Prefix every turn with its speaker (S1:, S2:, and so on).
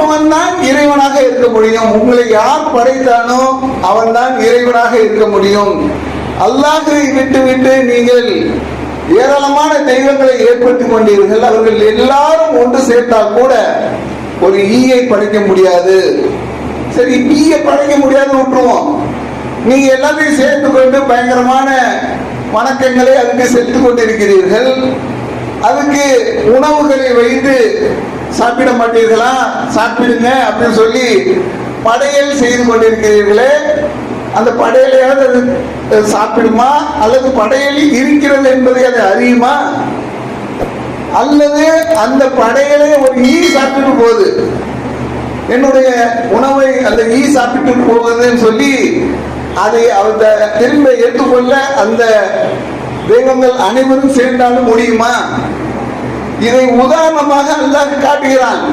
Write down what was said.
S1: இருப்பவன் தான் இறைவனாக இருக்க முடியும். உங்களை யார் படைத்தானோ அவன் தான் இறைவனாக இருக்க முடியும். அல்லாஹை விட்டு விட்டு நீங்கள் ஏராளமான தெய்வங்களை ஏற்படுத்திக் கொண்டீர்கள். அவர்கள் எல்லாரும் ஒன்று சேர்த்தால் கூட ஒரு ஈயை படைக்க முடியாது. சரி, ஈயை படைக்க முடியாது விட்டுருவோம். நீங்க எல்லாத்தையும் சேர்த்து கொண்டு பயங்கரமான வணக்கங்களை அதுக்கு செலுத்திக் கொண்டிருக்கிறீர்கள். அதுக்கு உணவுகளை வைத்து சாப்பிட மாட்டீர்களா? சாப்பிடுங்க அப்படின்னு சொல்லி படையல் செய்து கொண்டிருக்கிறீர்களே, அந்த படையலையாவது அது சாப்பிடுமா? அல்லது படையலில் இருக்கிறது என்பதை அது அறியுமா? அல்லது அந்த படையலை ஒரு ஈ சாப்பிட்டு போகுது, என்னுடைய உணவை அந்த ஈ சாப்பிட்டு போகுதுன்னு சொல்லி அதை அவர் திரும்ப ஏற்றுக்கொள்ள அந்த தெய்வங்கள் அனைவரும் சேர்ந்தாலும் முடியுமா? இதை உதாரணமாக அல்லாஹ் காட்டுகிறான்.